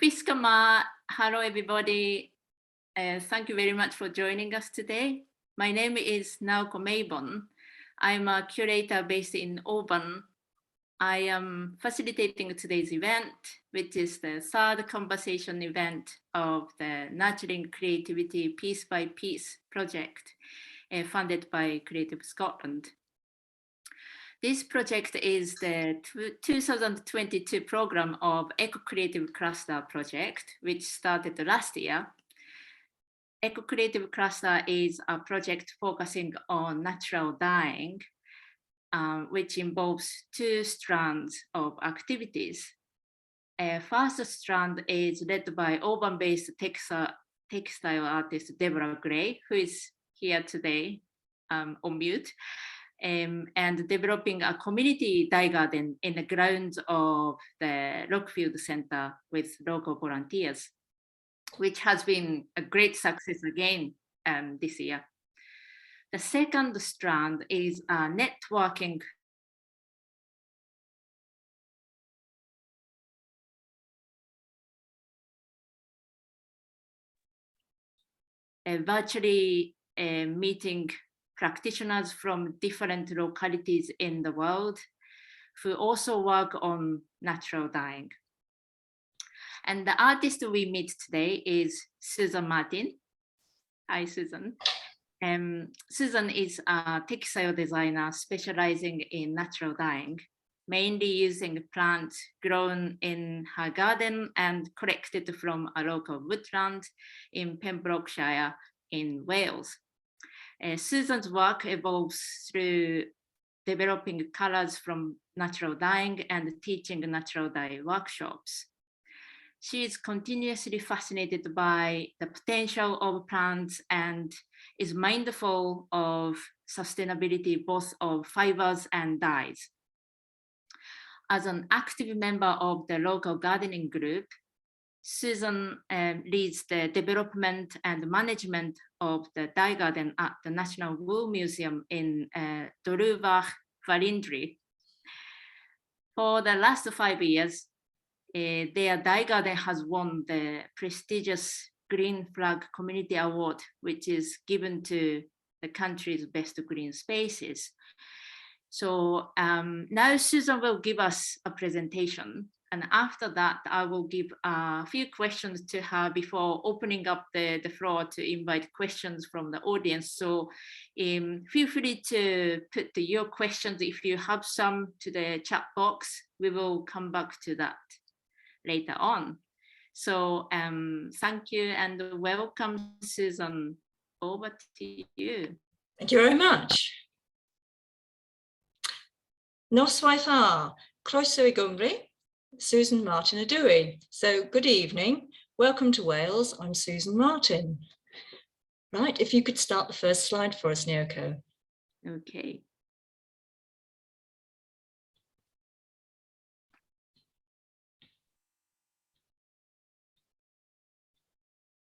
Fiskama, hello everybody. Thank you very much for joining us today. My name is Naoko Mabon. I'm a curator based in Oban. I am facilitating today's event, which is the third conversation event of the Nurturing Creativity Piece by Piece project, funded by Creative Scotland. This project is the 2022 program of EcoCreative Cluster project, which started last year. EcoCreative Cluster is a project focusing on natural dyeing, which involves two strands of activities. First strand is led by Oban-based textile artist Deborah Gray, who is here today on mute. And developing a community dye garden in the grounds of the Rockfield Centre with local volunteers, which has been a great success again this year. The second strand is networking virtually meeting practitioners from different localities in the world who also work on natural dyeing. And the artist we meet today is Susan Martin. Hi, Susan. Susan is a textile designer specializing in natural dyeing, mainly using plants grown in her garden and collected from a local woodland in Pembrokeshire in Wales. Susan's work evolves through developing colors from natural dyeing and teaching natural dye workshops. She is continuously fascinated by the potential of plants and is mindful of sustainability, both of fibers and dyes. As an active member of the local gardening group, Susan leads the development and management of the dye garden at the National Wool Museum in Drefach Felindre. For the last 5 years, their dye garden has won the prestigious Green Flag Community Award, which is given to the country's best green spaces. So now Susan will give us a presentation. And after that, I will give a few questions to her before opening up the floor to invite questions from the audience. So feel free to put your questions, if you have some, to the chat box. We will come back to that later on. So thank you and welcome, Susan. Over to you. Thank you very much. Noswaith croeso I Gymru, Susan Martin Adui. So good evening, welcome to Wales. I'm Susan Martin. Right, if you could start the first slide for us, Naoko. Okay.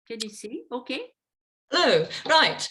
Can you see? Okay. Hello, right.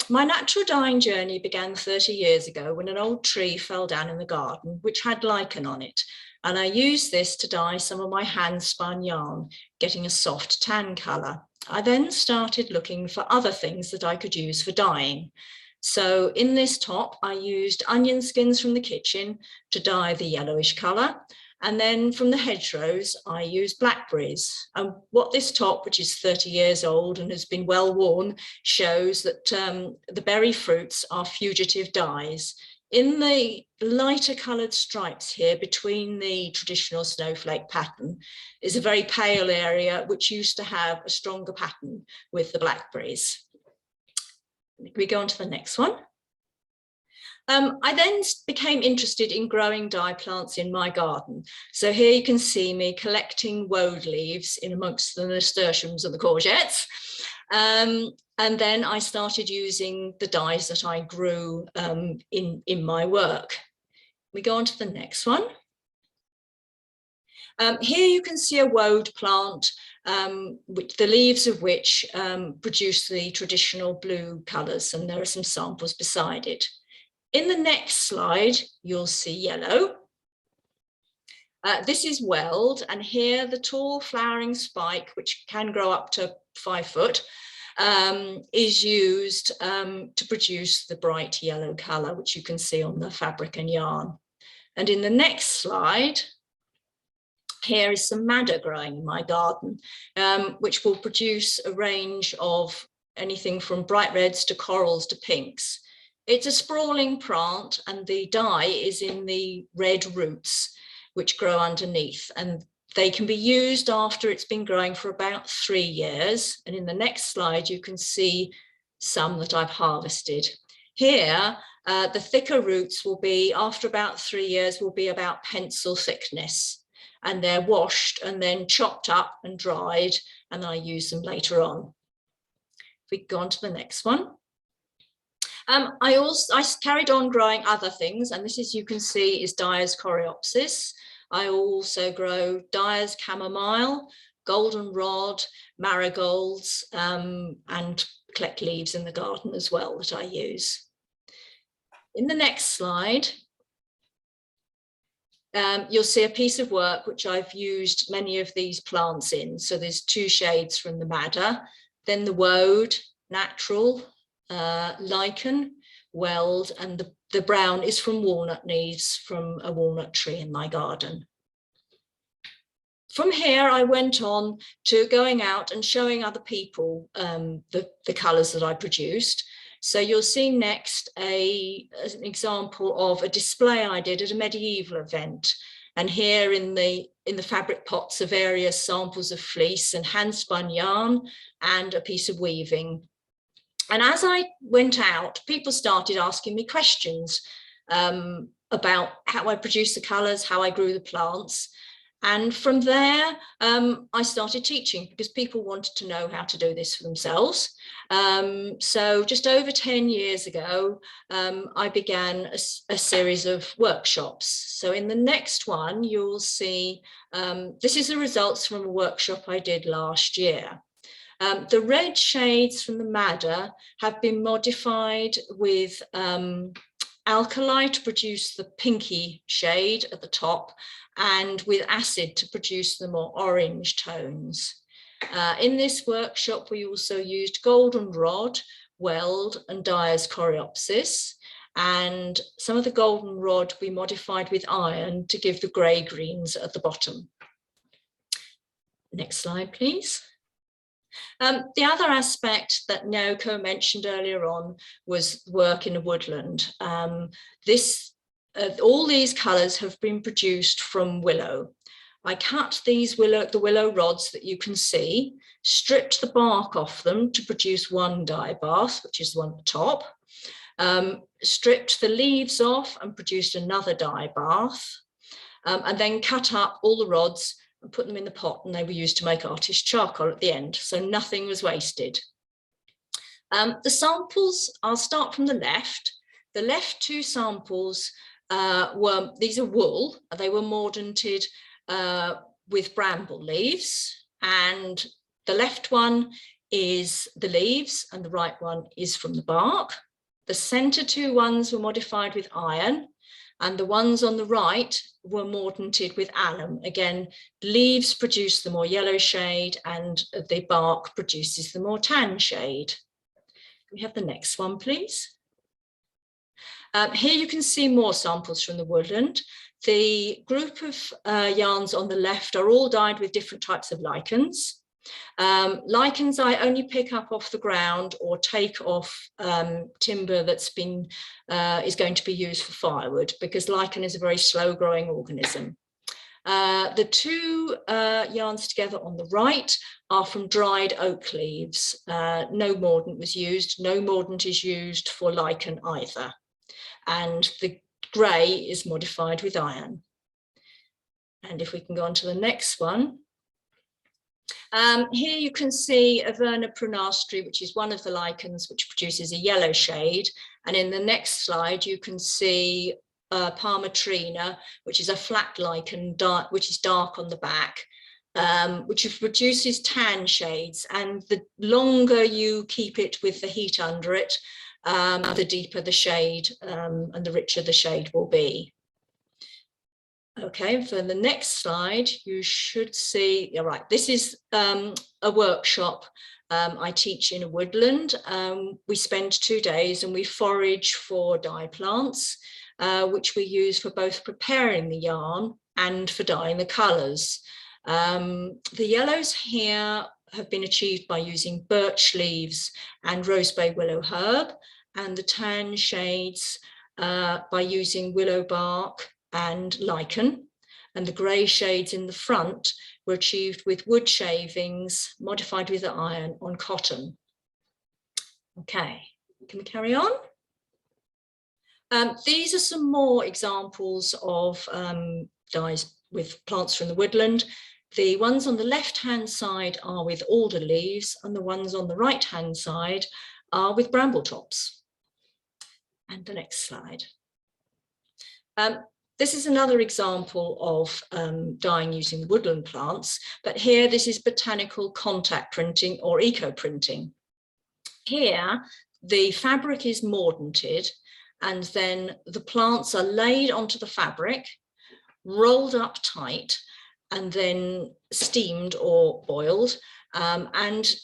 My natural dyeing journey began 30 years ago when an old tree fell down in the garden, which had lichen on it. And I used this to dye some of my hand-spun yarn, getting a soft tan colour. I then started looking for other things that I could use for dyeing. So in this top, I used onion skins from the kitchen to dye the yellowish colour. And then from the hedgerows, I used blackberries. And what this top, which is 30 years old and has been well worn, shows that the berry fruits are fugitive dyes. In the lighter coloured stripes here between the traditional snowflake pattern is a very pale area which used to have a stronger pattern with the blackberries. We go on to the next one. I then became interested in growing dye plants in my garden. So here you can see me collecting woad leaves in amongst the nasturtiums and the courgettes. And then I started using the dyes that I grew in my work. We go on to the next one. Here you can see a woad plant, the leaves of which produce the traditional blue colours, and there are some samples beside it. In the next slide, you'll see yellow. This is weld, and here the tall flowering spike, which can grow up to 5 foot, is used to produce the bright yellow colour, which you can see on the fabric and yarn. And in the next slide, here is some madder growing in my garden, which will produce a range of anything from bright reds to corals to pinks. It's a sprawling plant, and the dye is in the red roots, which grow underneath, and they can be used after it's been growing for about 3 years. And in the next slide, you can see some that I've harvested. Here, the thicker roots will be, after about 3 years, will be about pencil thickness, and they're washed and then chopped up and dried, and I use them later on. If we go on to the next one. I carried on growing other things, and this, as you can see, is Dyer's coreopsis. I also grow Dyer's chamomile, goldenrod, marigolds, and collect leaves in the garden as well that I use. In the next slide, you'll see a piece of work which I've used many of these plants in. So there's 2 shades from the madder, then the woad, natural, lichen, weld, and the brown is from walnut leaves from a walnut tree in my garden. From here, I went on to going out and showing other people the colours that I produced. So you'll see next an example of a display I did at a medieval event. And here in the fabric pots are various samples of fleece and hand-spun yarn and a piece of weaving. And as I went out, people started asking me questions about how I produced the colours, how I grew the plants. And from there, I started teaching because people wanted to know how to do this for themselves. So just over 10 years ago, I began a series of workshops. So in the next one, you'll see, this is the results from a workshop I did last year. The red shades from the madder have been modified with alkali to produce the pinky shade at the top, and with acid to produce the more orange tones. In this workshop, we also used goldenrod, weld, and Dyer's coreopsis, and some of the goldenrod we modified with iron to give the grey greens at the bottom. Next slide, please. The other aspect that Naoko mentioned earlier on was work in a woodland. All these colours have been produced from willow. I cut the willow rods that you can see, stripped the bark off them to produce one dye bath, which is the one at the top, stripped the leaves off and produced another dye bath, and then cut up all the rods and put them in the pot, and they were used to make artist charcoal at the end, so nothing was wasted. The samples, I'll start from the left. The left 2 samples these are wool. They were mordanted with bramble leaves, and the left one is the leaves and the right one is from the bark. The centre 2 ones were modified with iron, and the ones on the right were mordanted with alum. Again, leaves produce the more yellow shade and the bark produces the more tan shade. Can we have the next one, please? Here you can see more samples from the woodland. The group of yarns on the left are all dyed with different types of lichens. Lichens I only pick up off the ground or take off timber that's been is going to be used for firewood, because lichen is a very slow growing organism. The 2 yarns together on the right are from dried oak leaves. No mordant was used. No mordant is used for lichen either. And the grey is modified with iron. And if we can go on to the next one. Here you can see Averna prunastri, which is one of the lichens which produces a yellow shade. And in the next slide, you can see Parmetrina, which is a flat lichen, which is dark on the back, which produces tan shades. And the longer you keep it with the heat under it, the deeper the shade and the richer the shade will be. Okay, for the next slide, you should see, yeah, right, this is a workshop I teach in a woodland. We spend 2 days and we forage for dye plants, which we use for both preparing the yarn and for dyeing the colours. The yellows here have been achieved by using birch leaves and rosebay willow herb, and the tan shades by using willow bark and lichen, and the grey shades in the front were achieved with wood shavings modified with iron on cotton. Okay, can we carry on? These are some more examples of dyes with plants from the woodland. The ones on the left-hand side are with alder leaves, and the ones on the right-hand side are with bramble tops. And the next slide. This is another example of dyeing using woodland plants, but here this is botanical contact printing or eco-printing. Here, the fabric is mordanted, and then the plants are laid onto the fabric, rolled up tight, and then steamed or boiled, and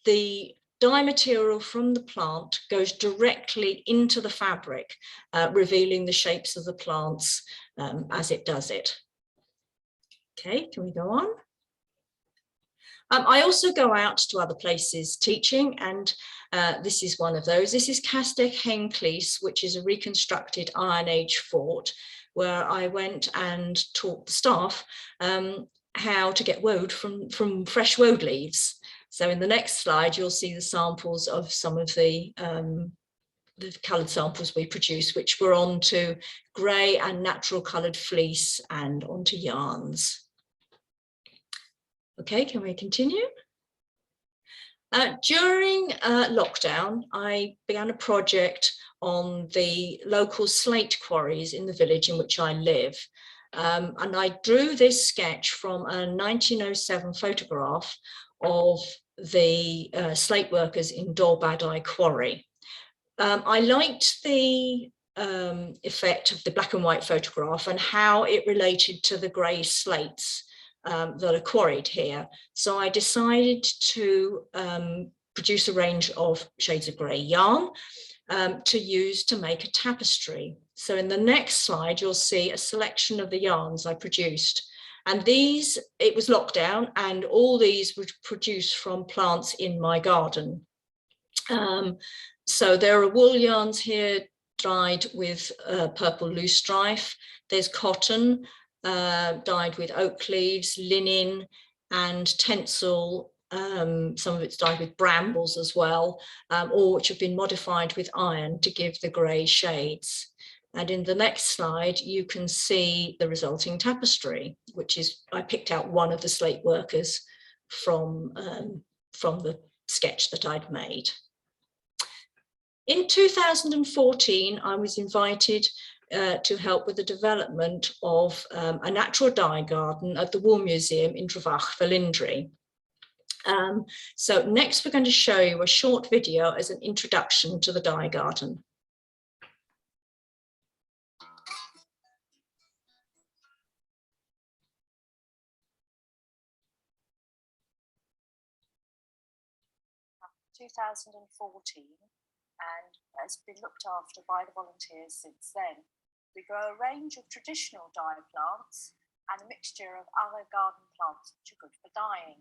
the dye material from the plant goes directly into the fabric, revealing the shapes of the plants as it does it. Okay, can we go on? I also go out to other places teaching, and this is one of those. This is Castell Henclis, which is a reconstructed Iron Age fort, where I went and taught the staff how to get woad from fresh woad leaves. So in the next slide, you'll see the samples of some of the coloured samples we produce, which were onto grey and natural coloured fleece and onto yarns. Okay, can we continue? During lockdown, I began a project on the local slate quarries in the village in which I live. And I drew this sketch from a 1907 photograph of the slate workers in Dolbadai quarry. I liked the effect of the black and white photograph and how it related to the grey slates that are quarried here. So I decided to produce a range of shades of grey yarn to use to make a tapestry. So in the next slide, you'll see a selection of the yarns I produced. And these, it was lockdown, and all these were produced from plants in my garden. So there are wool yarns here dyed with purple loosestrife. There's cotton dyed with oak leaves, linen and tencel. Some of it's dyed with brambles as well, or which have been modified with iron to give the grey shades. And in the next slide, you can see the resulting tapestry, which is, I picked out one of the slate workers from the sketch that I'd made. In 2014, I was invited to help with the development of a natural dye garden at the Wool Museum in Drefach Felindre. So next we're going to show you a short video as an introduction to the dye garden. In 2014, and has been looked after by the volunteers since then. We grow a range of traditional dye plants and a mixture of other garden plants which are good for dyeing.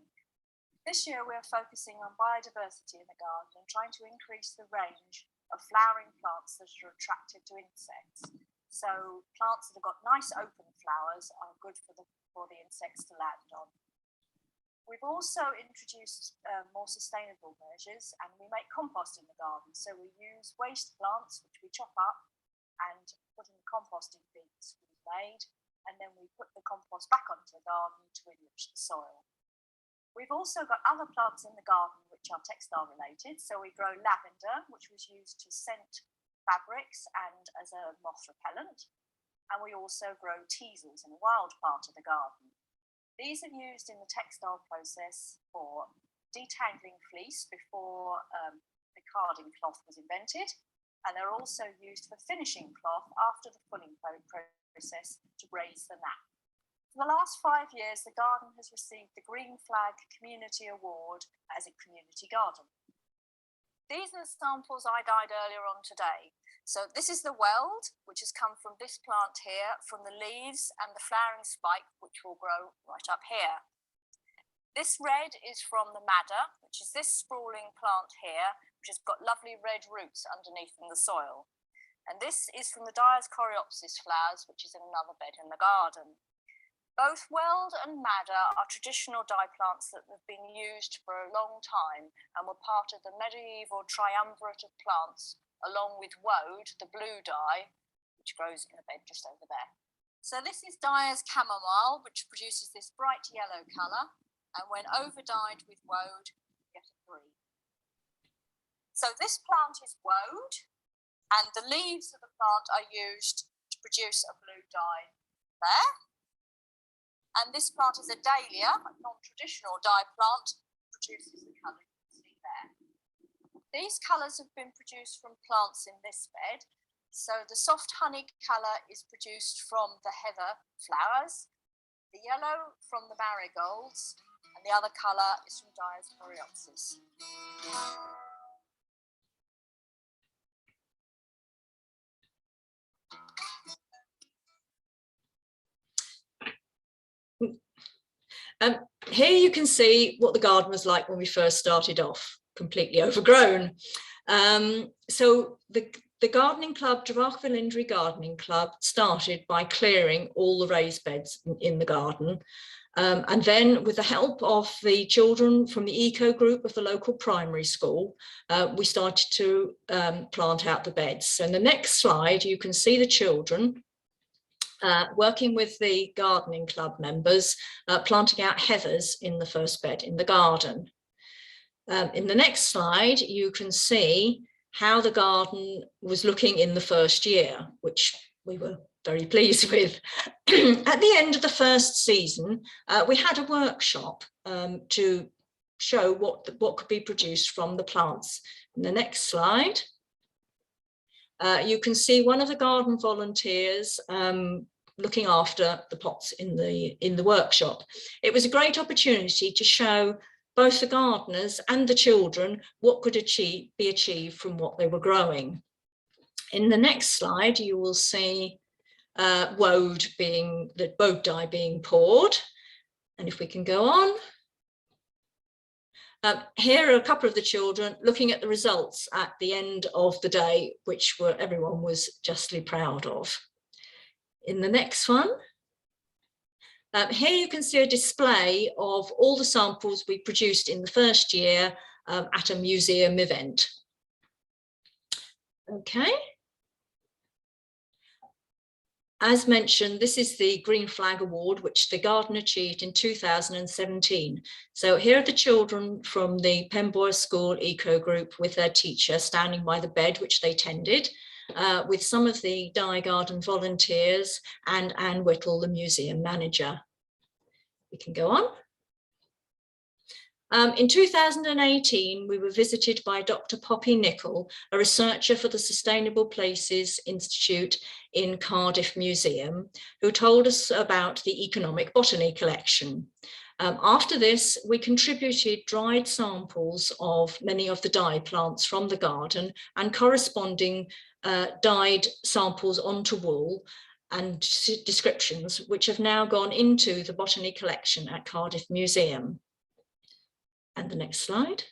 This year we're focusing on biodiversity in the garden and trying to increase the range of flowering plants that are attracted to insects. So plants that have got nice open flowers are good for the insects to land on. We've also introduced more sustainable measures, and we make compost in the garden. So we use waste plants, which we chop up and put in the composting bins we've made, and then we put the compost back onto the garden to enrich the soil. We've also got other plants in the garden which are textile related. So we grow lavender, which was used to scent fabrics and as a moth repellent. And we also grow teasels in a wild part of the garden. These are used in the textile process for detangling fleece before the carding cloth was invented, and they're also used for finishing cloth after the fulling process to raise the nap. For the last 5 years, the garden has received the Green Flag Community Award as a community garden. These are the samples I dyed earlier on today. So this is the weld, which has come from this plant here, from the leaves and the flowering spike, which will grow right up here. This red is from the madder, which is this sprawling plant here, which has got lovely red roots underneath in the soil. And this is from the Dyer's Coreopsis flowers, which is in another bed in the garden. Both weld and madder are traditional dye plants that have been used for a long time and were part of the medieval triumvirate of plants, along with woad, the blue dye, which grows in a bed just over there. So this is Dyer's chamomile, which produces this bright yellow colour, and when over-dyed with woad, you get a green. So this plant is woad, and the leaves of the plant are used to produce a blue dye there. And this plant is a dahlia, a non-traditional dye plant, produces the colour you can see there. These colours have been produced from plants in this bed. So the soft honey colour is produced from the heather flowers, the yellow from the marigolds, and the other colour is from Dyer's Coreopsis. Here you can see what the garden was like when we first started off, completely overgrown. So the gardening club, Drefach Felindre Gardening Club, started by clearing all the raised beds in the garden. And then with the help of the children from the eco group of the local primary school, we started to plant out the beds. So in the next slide, you can see the children working with the gardening club members, planting out heathers in the first bed in the garden. In the next slide, you can see how the garden was looking in the first year, which we were very pleased with. At the end of the first season, we had a workshop to show what could be produced from the plants. In the next slide, you can see one of the garden volunteers looking after the pots in the workshop. It was a great opportunity to show both the gardeners and the children what could be achieved from what they were growing. In the next slide, you will see woad dye being poured. And if we can go on. Here are a couple of the children looking at the results at the end of the day, which everyone was justly proud of. In the next one, here you can see a display of all the samples we produced in the first year at a museum event. Okay. As mentioned, this is the Green Flag Award, which the garden achieved in 2017. So here are the children from the Pembrokeshire School Eco Group with their teacher standing by the bed, which they tended, with some of the Dye Garden volunteers and Anne Whittle, the museum manager. We can go on. In 2018, we were visited by Dr. Poppy Nicol, a researcher for the Sustainable Places Institute in Cardiff Museum, who told us about the economic botany collection. After this, we contributed dried samples of many of the dye plants from the garden and corresponding dyed samples onto wool and descriptions, which have now gone into the botany collection at Cardiff Museum. And the next slide.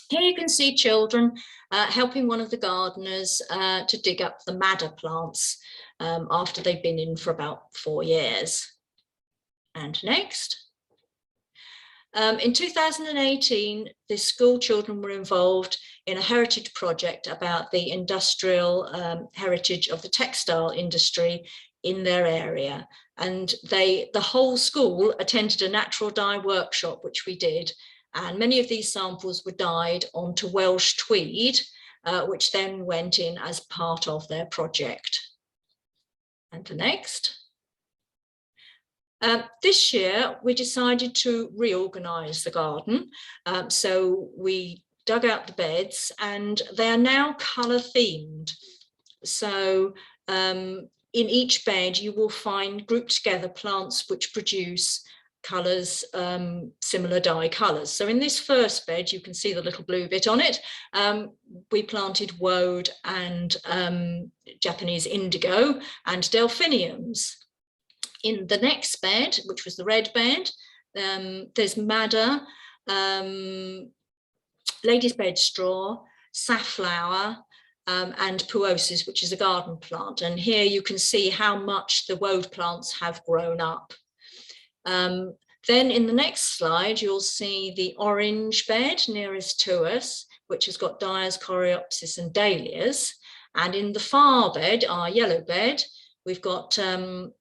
Here you can see children helping one of the gardeners to dig up the madder plants after they've been in for about 4 years. And next. In 2018, the school children were involved in a heritage project about the industrial heritage of the textile industry in their area. And the whole school attended a natural dye workshop, which we did. And many of these samples were dyed onto Welsh tweed, which then went in as part of their project. And the next. This year, we decided to reorganise the garden. So we dug out the beds and they are now colour themed. So in each bed you will find grouped together plants which produce colours, similar dye colours. So in this first bed, you can see the little blue bit on it. We planted woad and Japanese indigo and delphiniums. In the next bed, which was the red bed, there's madder, lady's bedstraw, safflower, and puosis, which is a garden plant. And here you can see how much the woad plants have grown up. Then in the next slide, you'll see the orange bed nearest to us, which has got dyers, coreopsis and dahlias. And in the far bed, our yellow bed, we've got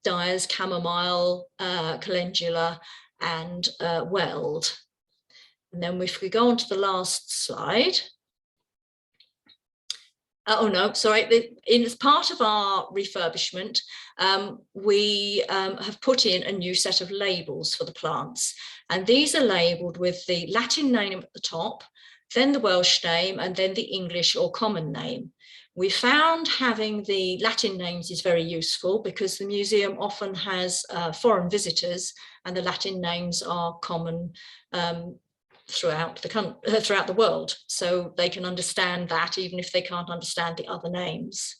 dyers, chamomile, calendula and weld. And then if we go on to the last slide, oh no, sorry, as part of our refurbishment, we have put in a new set of labels for the plants. And these are labelled with the Latin name at the top, then the Welsh name, and then the English or common name. We found having the Latin names is very useful because the museum often has foreign visitors and the Latin names are common throughout the world, so they can understand that even if they can't understand the other names.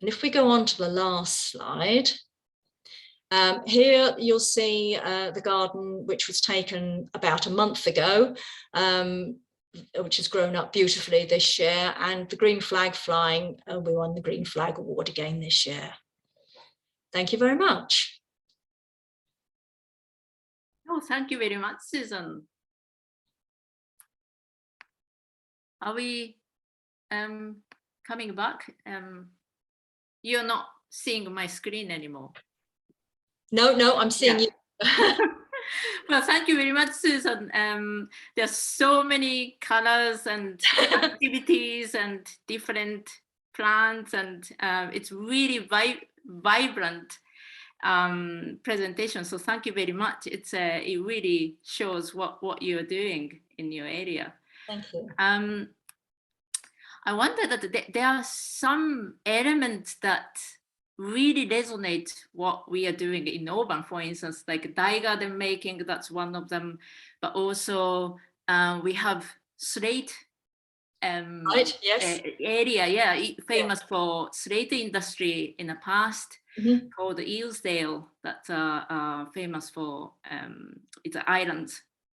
And if we go on to the last slide, here you'll see the garden which was taken about a month ago, which has grown up beautifully this year, and the green flag flying, we won the Green Flag Award again this year. Thank you very much. Oh, thank you very much, Susan. Are we coming back? You're not seeing my screen anymore. No, I'm seeing you. Well, thank you very much, Susan. There's so many colors and activities and different plants, and it's really vibrant presentation. So thank you very much. It really shows what you're doing in your area. Thank you. I wonder that there are some elements that really resonate what we are doing in Oban, for instance, like dye garden making, that's one of them, but also we have slate right, yes. area, famous for slate industry in the past, called Eelsdale, that's famous for, it's an island,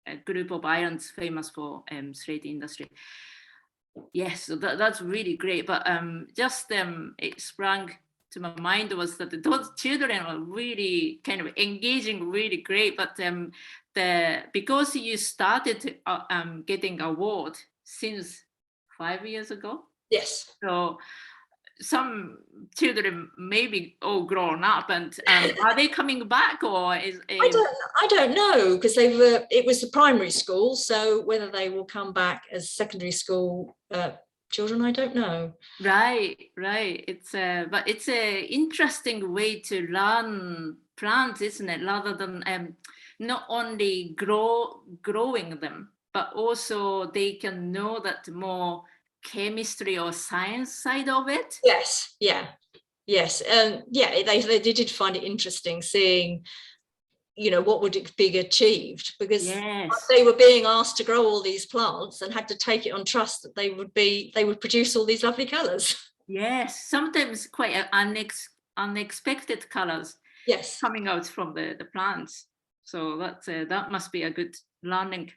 a group of islands famous for slate industry. Yes, so that's really great, but just it sprang to my mind was that those children are really kind of engaging, really great, but because you started getting award since 5 years ago. Yes. So some children maybe all grown up, and are they coming back, or is I don't know, because it was the primary school, so whether they will come back as secondary school children, I don't know. Right. But it's a interesting way to learn plants, isn't it? Rather than not only growing them, but also they can know that more chemistry or science side of it. Yes, yeah, yes, yeah. They did find it interesting seeing, you know, what would it be achieved, because they were being asked to grow all these plants and had to take it on trust that they would produce all these lovely colours. Yes, sometimes quite unexpected colours. Yes, coming out from the plants. So that must be a good learning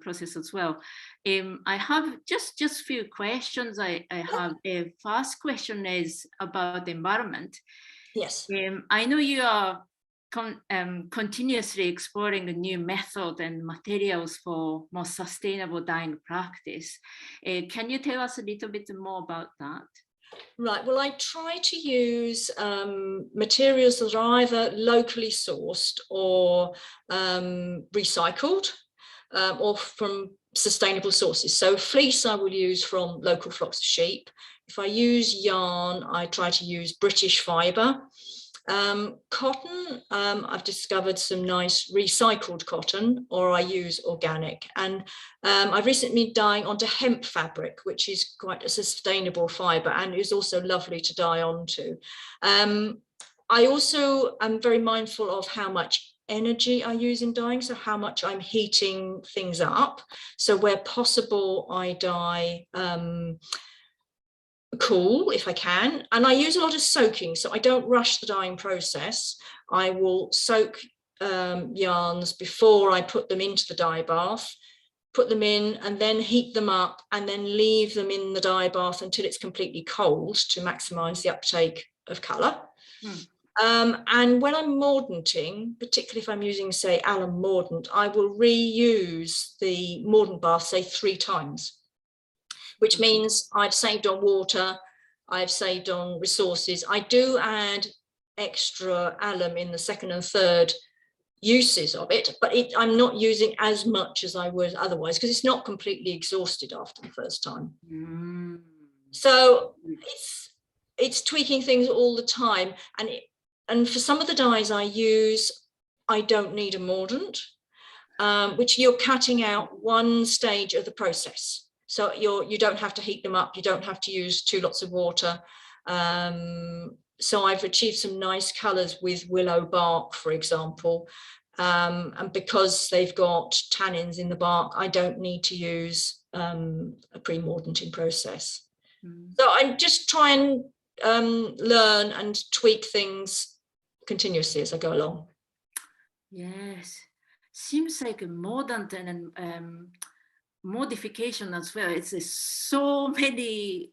process as well. I have just few questions. I have a first question is about the environment. Yes. I know you are continuously exploring a new method and materials for more sustainable dyeing practice. Can you tell us a little bit more about that? Right, well, I try to use materials that are either locally sourced or recycled or from sustainable sources. So fleece I will use from local flocks of sheep. If I use yarn, I try to use British fibre. Cotton, I've discovered some nice recycled cotton, or I use organic. And I've recently been dyeing onto hemp fabric, which is quite a sustainable fibre and is also lovely to dye onto. I also am very mindful of how much energy I use in dyeing, so how much I'm heating things up. So where possible, I dye cool if I can, and I use a lot of soaking, so I don't rush the dyeing process. I will soak yarns before I put them into the dye bath, put them in and then heat them up and then leave them in the dye bath until it's completely cold to maximize the uptake of color. And when I'm mordanting, particularly if I'm using, say, alum mordant, I will reuse the mordant bath, say, 3 times. Which means I've saved on water, I've saved on resources. I do add extra alum in the second and third uses of it, but I'm not using as much as I would otherwise, because it's not completely exhausted after the first time. So it's tweaking things all the time. And for some of the dyes I use, I don't need a mordant, which you're cutting out one stage of the process. So you don't have to heat them up. You don't have to use 2 lots of water. So I've achieved some nice colours with willow bark, for example. And because they've got tannins in the bark, I don't need to use a pre-mordanting process. So I just try and learn and tweak things continuously as I go along. Yes, seems like a mordant and modification as well. It's so many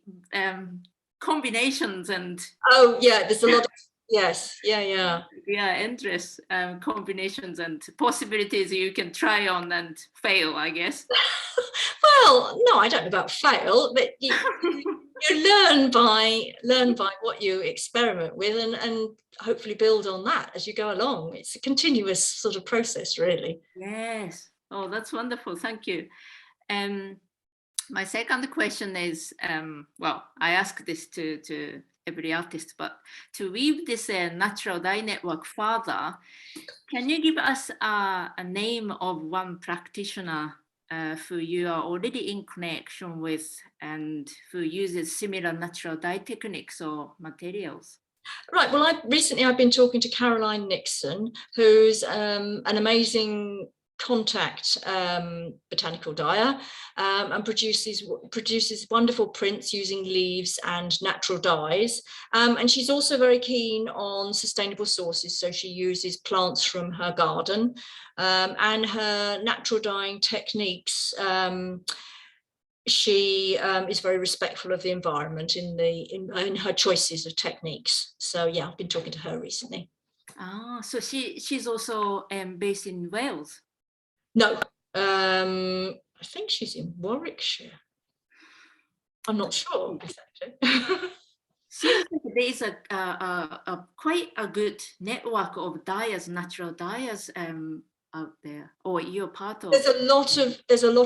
combinations and oh yeah, there's a lot of, yes, yeah endless combinations and possibilities you can try on and fail, I guess. Well, no, I don't know about fail, but you learn by what you experiment with and hopefully build on that as you go along. It's a continuous sort of process, really. Yes. Oh, that's wonderful. Thank you. My second question is, well, I ask this to every artist, but to weave this natural dye network further, can you give us a name of one practitioner who you are already in connection with and who uses similar natural dye techniques or materials? Right, well, I've been talking to Caroline Nixon, who's an amazing contact botanical dyer and produces wonderful prints using leaves and natural dyes, and she's also very keen on sustainable sources, so she uses plants from her garden, and her natural dyeing techniques. She is very respectful of the environment in her choices of techniques. So yeah, I've been talking to her recently. Ah, so she's also based in Wales? No, I think she's in Warwickshire. I'm not sure exactly. Seems like there is a quite a good network of dyers, natural dyers out there, or you're part of. There's a lot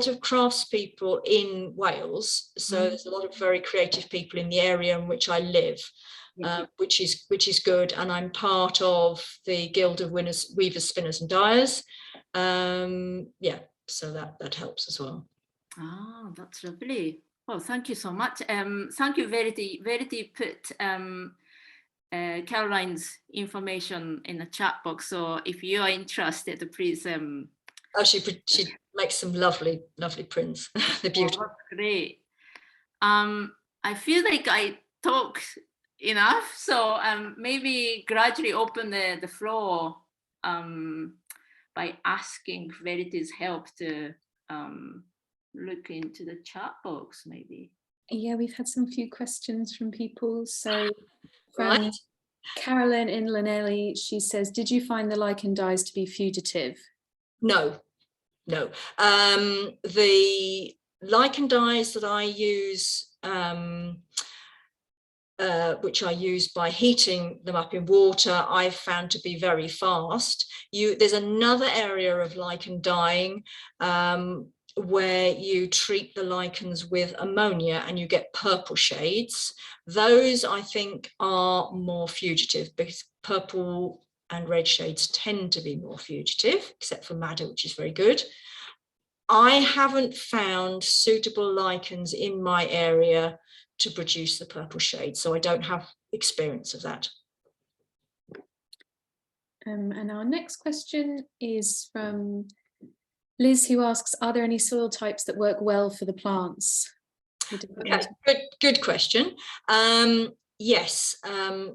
of craftspeople in Wales, so there's a lot of very creative people in the area in which I live, which is good, and I'm part of the Guild of Weavers, Spinners and Dyers. Yeah, so that helps as well. Ah, that's lovely. Well, thank you so much. Thank you, Verity put Caroline's information in the chat box, so if you are interested, please. Oh, she makes some lovely prints. They're beautiful. Oh, that's great. I feel like I talk enough, so maybe gradually open the floor by asking Verity's help to look into the chat box, maybe. Yeah, we've had some few questions from people. So from Right. Carolyn in Llanelli, she says, did you find the lichen dyes to be fugitive? No. The lichen dyes that I use, which I use by heating them up in water, I've found to be very fast. There's another area of lichen dyeing where you treat the lichens with ammonia and you get purple shades. Those, I think, are more fugitive, because purple and red shades tend to be more fugitive, except for madder, which is very good. I haven't found suitable lichens in my area to produce the purple shade, so I don't have experience of that. And our next question is from Liz, who asks, are there any soil types that work well for the plants? Okay, good question. Yes,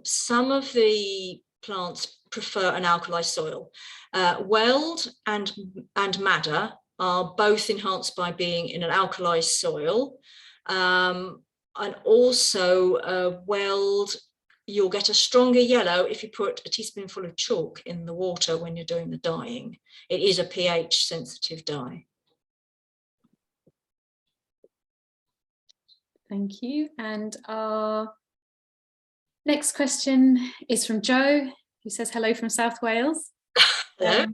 some of the plants prefer an alkali soil. Weld and madder are both enhanced by being in an alkali soil, and also weld, you'll get a stronger yellow if you put a teaspoonful of chalk in the water when you're doing the dyeing. It is a pH sensitive dye. Thank you. And our next question is from Jo, who says hello from South Wales. Hello.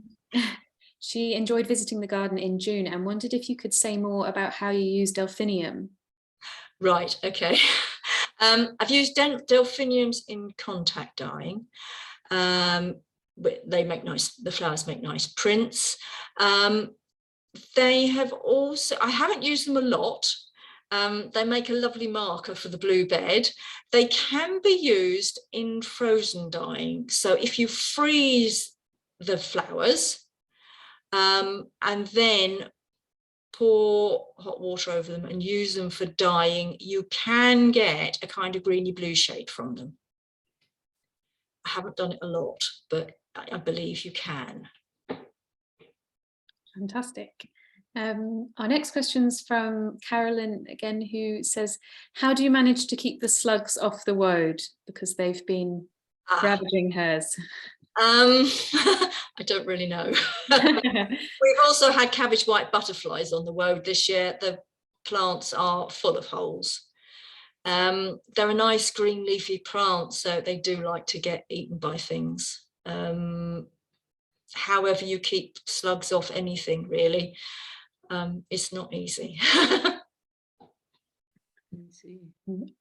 She enjoyed visiting the garden in June and wondered if you could say more about how you use delphinium. Right, okay. I've used delphiniums in contact dyeing. They make nice, the flowers make nice prints. They have also, I haven't used them a lot. They make a lovely marker for the blue bed. They can be used in frozen dyeing. So if you freeze the flowers and then pour hot water over them and use them for dyeing, you can get a kind of greeny blue shade from them. I haven't done it a lot, but I believe you can. Fantastic. Our next question's from Carolyn again, who says, how do you manage to keep the slugs off the woad? Because they've been ravaging hers. I don't really know. We've also had cabbage white butterflies on the woad this year. The plants are full of holes. They're a nice green leafy plant, so they do like to get eaten by things. However you keep slugs off anything, really, it's not easy.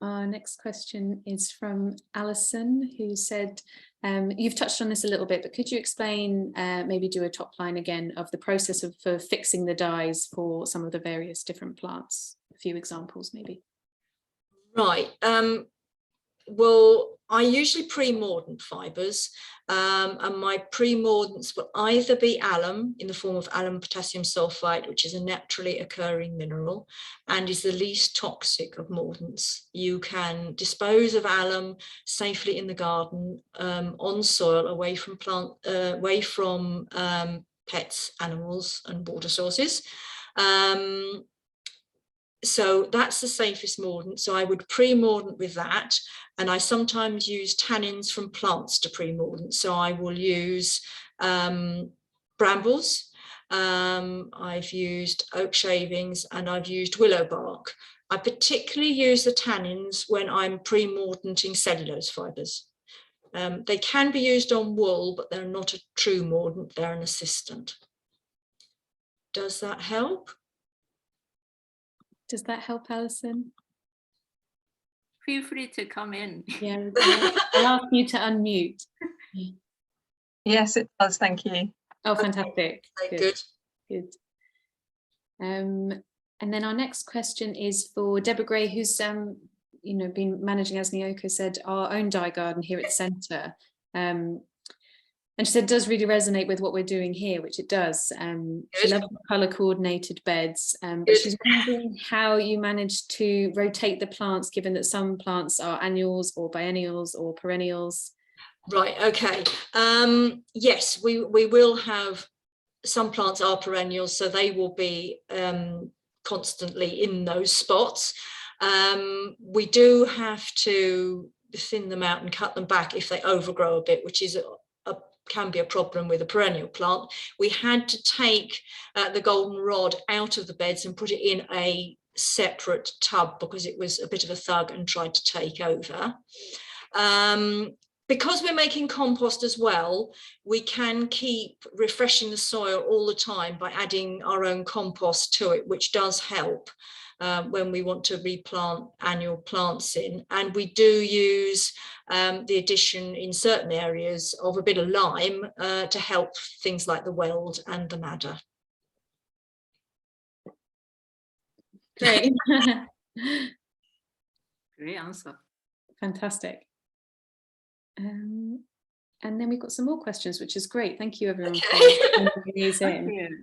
Our next question is from Alison, who said, you've touched on this a little bit, but could you explain, maybe do a top line again of the process for fixing the dyes for some of the various different plants? A few examples, maybe. Right. Well, I usually pre-mordant fibres, and my pre-mordants will either be alum in the form of alum potassium sulfite, which is a naturally occurring mineral and is the least toxic of mordants. You can dispose of alum safely in the garden, on soil, away from pets, animals and water sources. So that's the safest mordant. So I would pre-mordant with that. And I sometimes use tannins from plants to pre-mordant. So I will use brambles, I've used oak shavings, and I've used willow bark. I particularly use the tannins when I'm pre-mordanting cellulose fibres. They can be used on wool, but they're not a true mordant, they're an assistant. Does that help? Does that help, Alison? Feel free to come in. Yeah, I'll ask you to unmute. Yes, it does. Thank you. Oh, fantastic. Good. Good. And then our next question is for Deborah Gray, who's been managing, as Naoko said, our own dye garden here at the centre. And she said it does really resonate with what we're doing here, which it does. She loves the colour coordinated beds, but she's wondering how you manage to rotate the plants, given that some plants are annuals or biennials or perennials. Right, okay. Yes, we will have, some plants are perennials, so they will be constantly in those spots. We do have to thin them out and cut them back if they overgrow a bit, which is can be a problem with a perennial plant. We had to take the golden rod out of the beds and put it in a separate tub because it was a bit of a thug and tried to take over. because we're making compost as well, we can keep refreshing the soil all the time by adding our own compost to it, which does help when we want to replant annual plants in. And we do use the addition in certain areas of a bit of lime to help things like the weld and the madder. Great. Great answer. Fantastic. And then we've got some more questions, which is great. Thank you, everyone, for these in.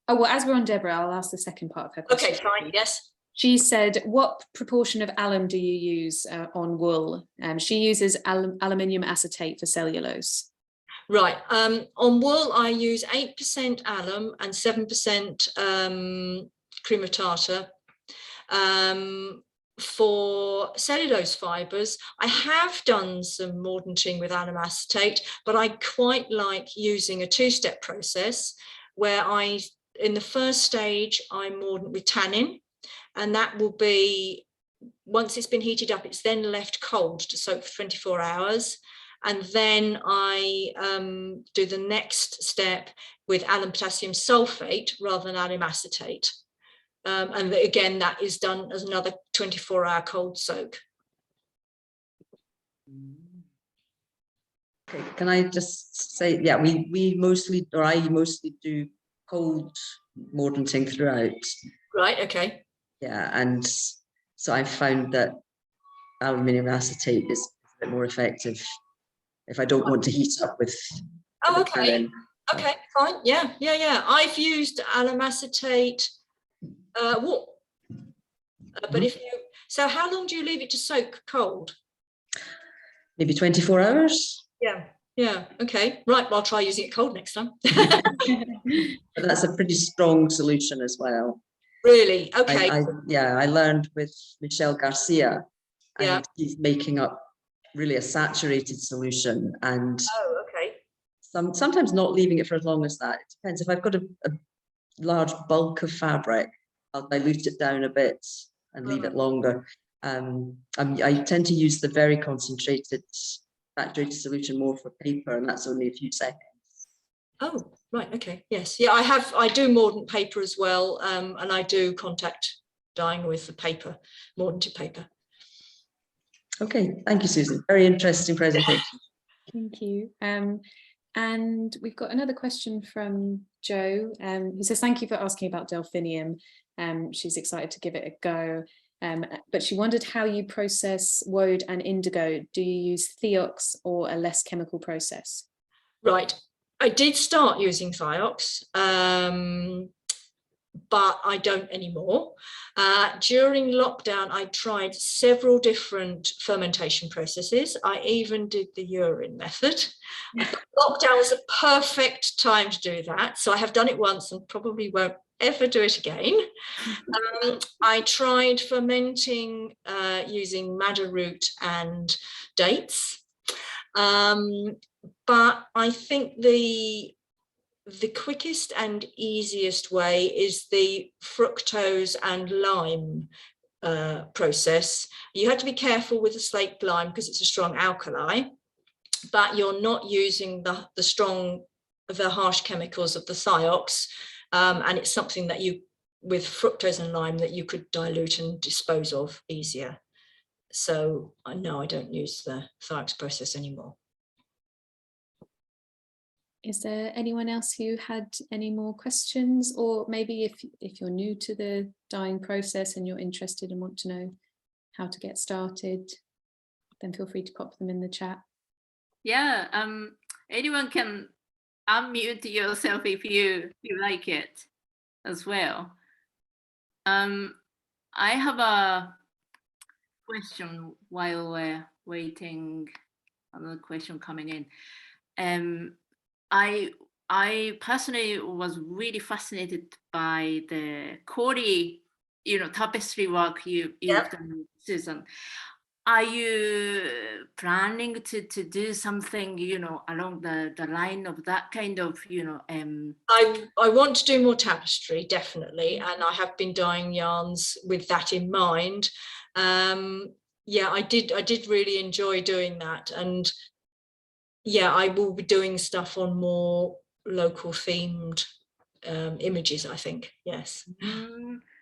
Oh, well, as we're on Deborah, I'll ask the second part of her question. Okay, fine, yes. She said, what proportion of alum do you use on wool? She uses aluminium acetate for cellulose. Right, on wool, I use 8% alum and 7% cream of tartar. For cellulose fibres, I have done some mordanting with alum acetate, but I quite like using a two-step process where in the first stage, I mordant with tannin, and that will be, once it's been heated up, it's then left cold to soak for 24 hours. And then I do the next step with alum potassium sulfate rather than alum acetate. And again, that is done as another 24-hour cold soak. Okay, can I just say, yeah, we mostly, or I mostly do cold mordanting throughout. Right, okay. Yeah, and so I've found that aluminium acetate is a bit more effective if I don't want to heat up with. Oh, okay. Okay, fine. Yeah. I've used alum acetate wool. But if you, so how long do you leave it to soak cold? Maybe 24 hours. Yeah, okay. Right, well, I'll try using it cold next time. But that's a pretty strong solution as well. Really? Okay. I learned with Michelle Garcia, and he's making up really a saturated solution, and sometimes not leaving it for as long as that. It depends. If I've got a large bulk of fabric, I'll dilute it down a bit and leave it longer. I tend to use the very concentrated saturated solution more for paper, and that's only a few seconds. Oh, right, okay, yes. Yeah, I do mordant paper as well, and I do contact dyeing with the paper, mordanted paper. Okay, thank you, Susan. Very interesting presentation. Thank you. And we've got another question from Jo, who says, thank you for asking about delphinium. She's excited to give it a go. But she wondered how you process woad and indigo. Do you use thiox or a less chemical process? Right. I did start using thiox, but I don't anymore. During lockdown, I tried several different fermentation processes. I even did the urine method. Lockdown was a perfect time to do that. So I have done it once and probably won't ever do it again. I tried fermenting using madder root and dates. But I think the quickest and easiest way is the fructose and lime process. You have to be careful with the slaked lime because it's a strong alkali, but you're not using the harsh chemicals of the thiox, and it's something that you, with fructose and lime, that you could dilute and dispose of easier. So no, I don't use the thiox process anymore. Is there anyone else who had any more questions, or maybe if you're new to the dyeing process and you're interested and want to know how to get started, then feel free to pop them in the chat. Yeah, anyone can unmute yourself if you like it as well. I have a question while we're waiting, another question coming in. I personally was really fascinated by the Cori, tapestry work you've done, Susan. Are you planning to do something, along the line of that kind of, I want to do more tapestry, definitely, and I have been dyeing yarns with that in mind. yeah, I did really enjoy doing that. And yeah, I will be doing stuff on more local themed images, I think. Yes.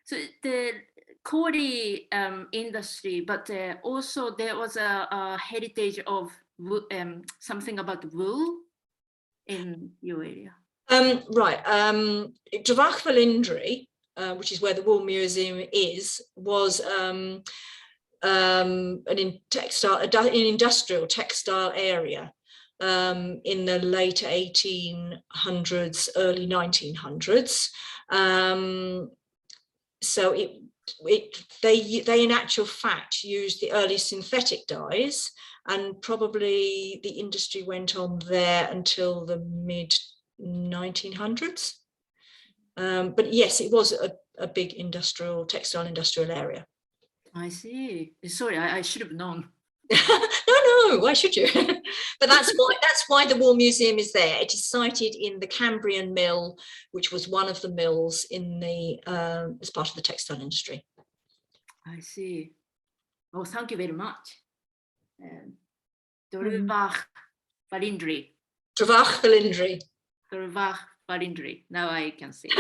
So the Kori industry, but also there was a heritage of something about wool in your area. Right. Drefach Felindre, which is where the Wool Museum is, was an industrial textile area in the late 1800s, early 1900s. So they in actual fact used the early synthetic dyes, and probably the industry went on there until the mid 1900s. But yes, it was a big textile industrial area. I see. Sorry, I should have known. No, why should you? But that's why the Wool Museum is there. It is sited in the Cambrian mill, which was one of the mills in the as part of the textile industry. I see. Oh, thank you very much. Drefach Felindre. Drefach Felindre. Drefach Felindre. Now I can see.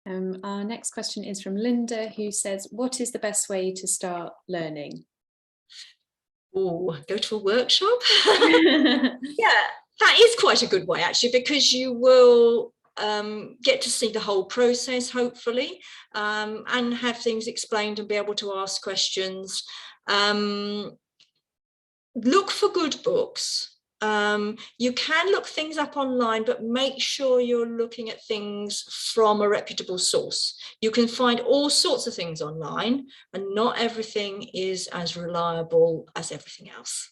Our next question is from Linda, who says, what is the best way to start learning? Oh, go to a workshop? Yeah, that is quite a good way, actually, because you will get to see the whole process, hopefully, and have things explained and be able to ask questions. Look for good books. You can look things up online, but make sure you're looking at things from a reputable source. You can find all sorts of things online, and not everything is as reliable as everything else.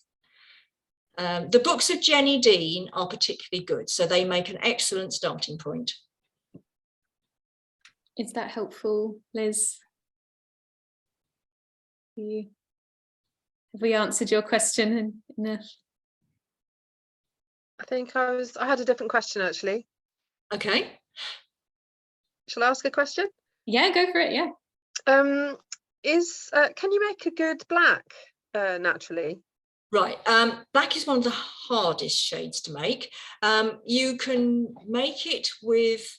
The books of Jenny Dean are particularly good, so they make an excellent starting point. Is that helpful, Liz? Have we answered your question enough? I think I had a different question, actually. Okay. Shall I ask a question? Yeah, go for it. Yeah. Can you make a good black naturally? Right. Black is one of the hardest shades to make. You can make it with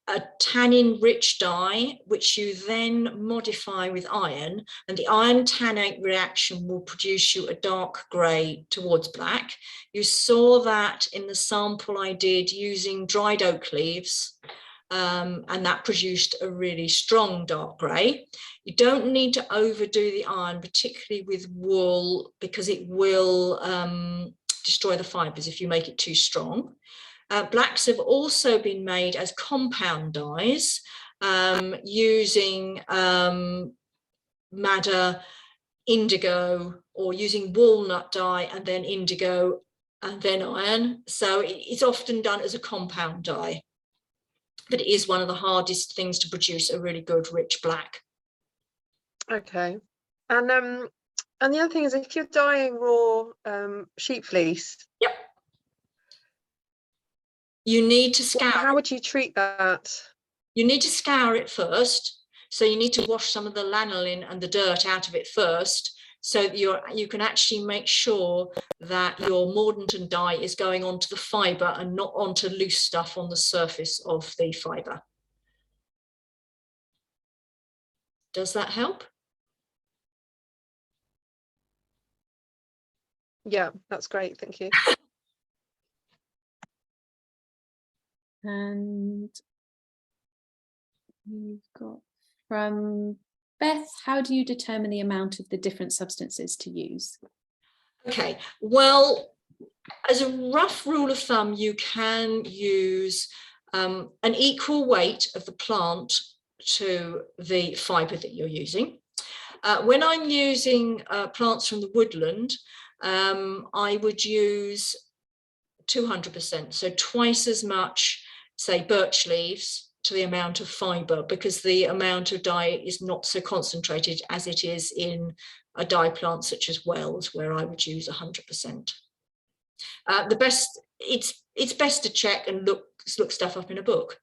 a tannin rich dye, which you then modify with iron, and the iron tannate reaction will produce you a dark grey towards black. You saw that in the sample I did using dried oak leaves, and that produced a really strong dark grey. You don't need to overdo the iron, particularly with wool, because it will destroy the fibres if you make it too strong. Blacks have also been made as compound dyes using madder, indigo, or using walnut dye and then indigo and then iron. So it's often done as a compound dye, but it is one of the hardest things to produce a really good rich black. Okay. And the other thing is, if you're dyeing raw sheep fleece, yep, you need to scour. How would you treat that? You need to scour it first. So you need to wash some of the lanolin and the dirt out of it first, so that you can actually make sure that your mordant and dye is going onto the fibre and not onto loose stuff on the surface of the fibre. Does that help? Yeah, that's great. Thank you. And we've got from Beth, how do you determine the amount of the different substances to use? Okay, well, as a rough rule of thumb, you can use an equal weight of the plant to the fibre that you're using. When I'm using plants from the woodland, I would use 200%, so twice as much, say, birch leaves to the amount of fibre, because the amount of dye is not so concentrated as it is in a dye plant such as Wells, where I would use 100%. It's best to check and look stuff up in a book,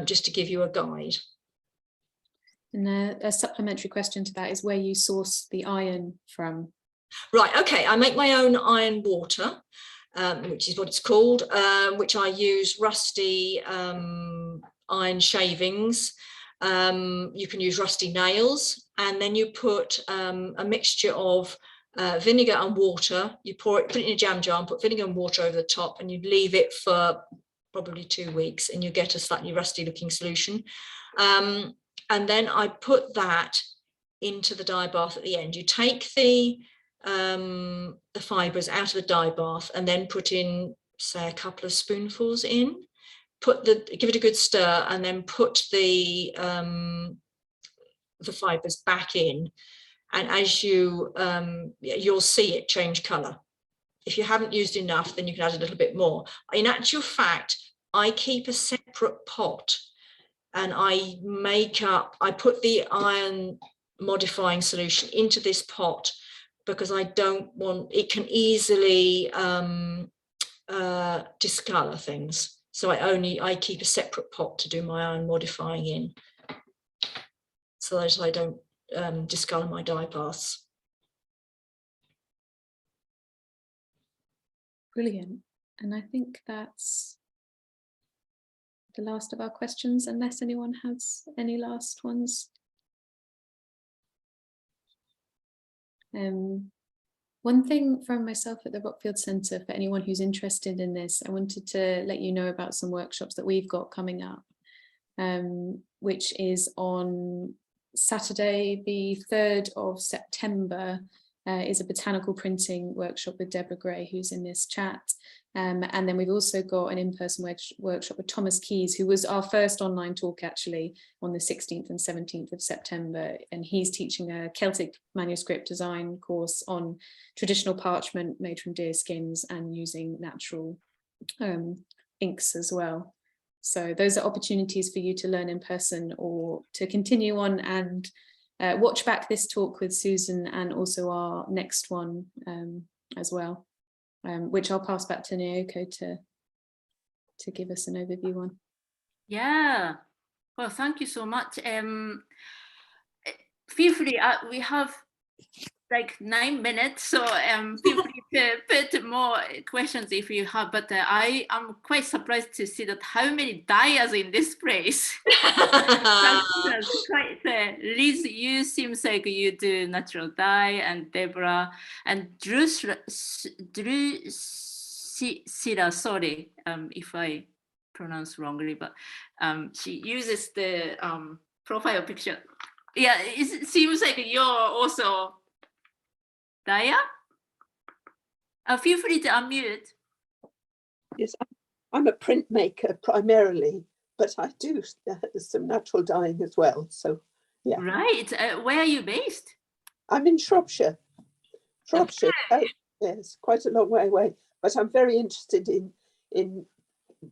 just to give you a guide. And a supplementary question to that is where you source the iron from. Right, okay, I make my own iron water, which is what it's called, which I use rusty iron shavings. You can use rusty nails, and then you put a mixture of vinegar and water. You put it in a jam jar and put vinegar and water over the top, and you leave it for probably 2 weeks, and you get a slightly rusty looking solution. And then I put that into the dye bath at the end. You take the fibres out of the dye bath and then put in, say, a couple of spoonfuls in. Give it a good stir, and then put the fibres back in. And as you'll see it change colour. If you haven't used enough, then you can add a little bit more. In actual fact, I keep a separate pot, and I put the iron modifying solution into this pot, because I don't want, it can easily discolour things. So I keep a separate pot to do my iron modifying in, so that I don't discolour my dye baths. Brilliant. And I think that's the last of our questions, unless anyone has any last ones. One thing from myself at the Rockfield Centre, for anyone who's interested in this, I wanted to let you know about some workshops that we've got coming up, which is on Saturday, the 3rd of September, is a botanical printing workshop with Deborah Gray, who's in this chat. And then we've also got an in-person workshop with Thomas Keys, who was our first online talk actually on the 16th and 17th of September. And he's teaching a Celtic manuscript design course on traditional parchment made from deer skins and using natural inks as well. So those are opportunities for you to learn in person or to continue on and watch back this talk with Susan and also our next one as well. Which I'll pass back to Naoko to give us an overview on. Yeah, well, thank you so much. Feel free, we have like 9 minutes, so feel free to put more questions if you have, but I am quite surprised to see that how many dyers in this place. That's quite, Liz, you seems like you do natural dye, and Deborah, and Drusilla, sorry if I pronounce wrongly, but she uses the profile picture. Yeah, it seems like you're also dyer? Feel free to unmute. Yes, I'm a printmaker primarily, but I do some natural dyeing as well. So, yeah. Right. Where are you based? I'm in Shropshire. Shropshire. Okay. Yes, quite a long way away. But I'm very interested in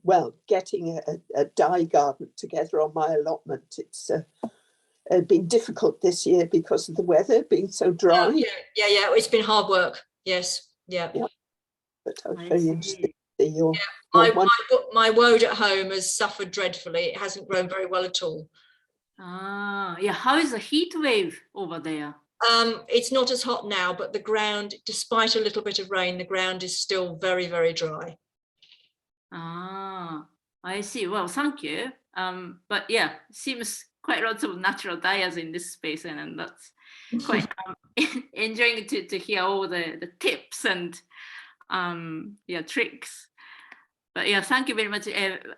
well, getting a dye garden together on my allotment. It's been difficult this year because of the weather being so dry. Yeah. It's been hard work. Yes. Yeah. But I was very interested to see your my woad at home has suffered dreadfully. It hasn't grown very well at all. Yeah. How is the heat wave over there? It's not as hot now, but the ground, despite a little bit of rain, the ground is still very, very dry. I see. Well, thank you. But yeah, seems quite lots of natural dyers in this space, and that's quite enjoying to hear all the tips and tricks. But yeah, thank you very much.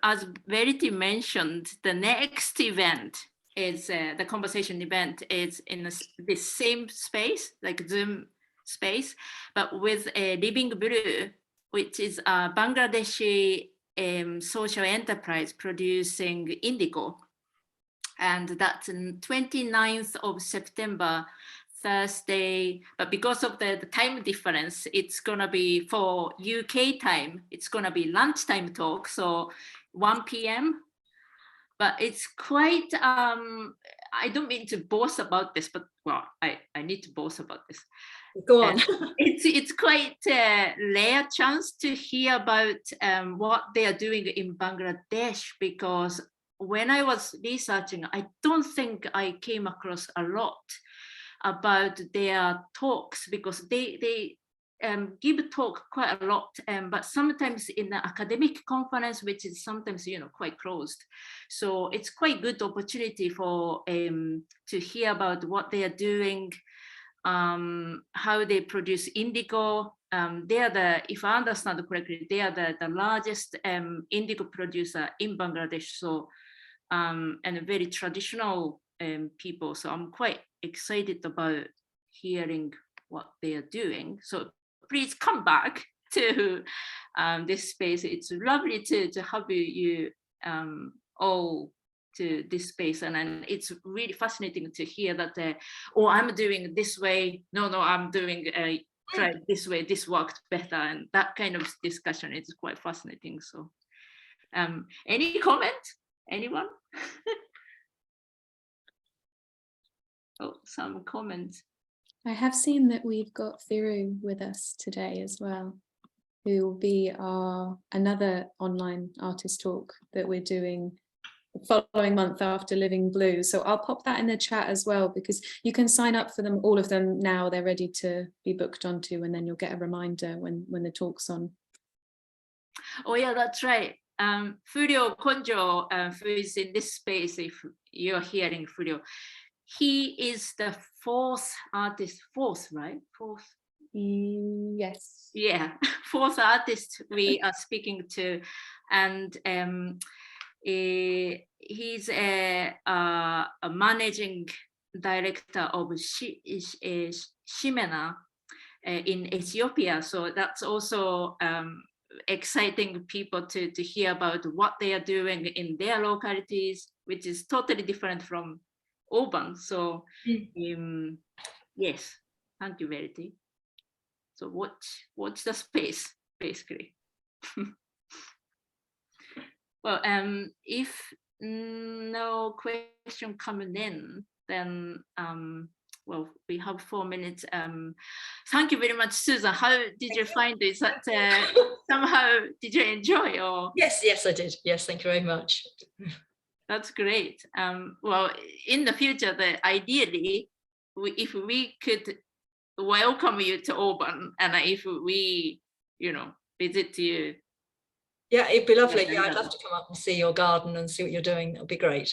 As Verity mentioned, the next event is the conversation event is in this same space, like Zoom space, but with Living Blue, which is a Bangladeshi social enterprise producing indigo. And that's on 29th of September, Thursday. But because of the time difference, it's going to be for UK time, it's going to be lunchtime talk, so 1 p.m. But it's quite, I don't mean to boast about this, but well, I need to boast about this. Go on. It's quite a rare chance to hear about what they are doing in Bangladesh, because when I was researching, I don't think I came across a lot about their talks, because they give talk quite a lot, but sometimes in the academic conference, which is sometimes, you know, quite closed. So it's quite good opportunity for to hear about what they are doing, how they produce indigo. They are the, if I understand correctly, they are the largest indigo producer in Bangladesh. So and a very traditional people. So I'm quite excited about hearing what they are doing. So please come back to this space. It's lovely to have you all to this space, and then it's really fascinating to hear that oh, I'm doing this way, no, I'm doing try this way, this worked better, and that kind of discussion is quite fascinating. So any comment, anyone? Oh, some comments. I have seen that we've got Thiru with us today as well, who will be our another online artist talk that we're doing the following month after Living Blue. So I'll pop that in the chat as well, because you can sign up for them, all of them now. They're ready to be booked onto, and then you'll get a reminder when the talk's on. Oh yeah, that's right. Furio Konjo, who is in this space, if you're hearing Furio, he is the fourth artist, right? Fourth. Yes. Yeah, fourth artist we are speaking to, and he's a managing director of Shimena in Ethiopia. So that's also exciting people to hear about what they are doing in their localities, which is totally different from Oban. So yes, thank you, Verity. So watch the space, basically. Well, if no question coming in, then well, we have 4 minutes. Thank you very much, Susan. How did you find this? That somehow did you enjoy? Or Yes, I did. Yes, thank you very much. That's great. Well, in the future, ideally, if we could welcome you to Oban, and if we, you know, visit you. Yeah, it'd be lovely. Yeah, I'd love to come up and see your garden and see what you're doing. That would be great.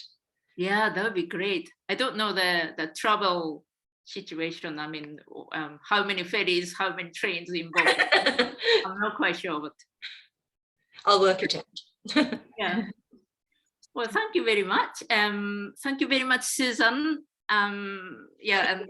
Yeah, that would be great. I don't know the travel situation. I mean, how many ferries, how many trains involved? I'm not quite sure, but I'll work it out. Yeah. Well, thank you very much. Thank you very much, Susan. Yeah, and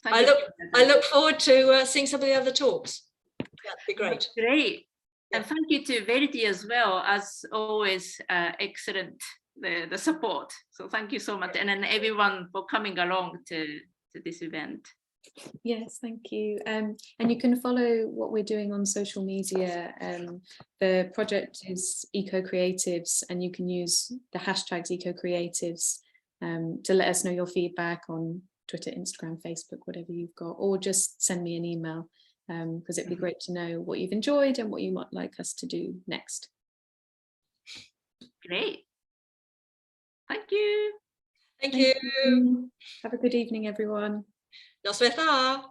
I look forward to seeing some of the other talks. That'd be great. That's great. Yeah. And thank you to Verity as well. As always, excellent the support. So thank you so much, and then everyone for coming along to this event. Yes, thank you. And you can follow what we're doing on social media. The project is EcoCreatives, and you can use the hashtags EcoCreatives to let us know your feedback on Twitter, Instagram, Facebook, whatever you've got, or just send me an email, because it'd be great to know what you've enjoyed and what you might like us to do next. Great. Thank you. Thank you. Have a good evening, everyone. Nos vemos.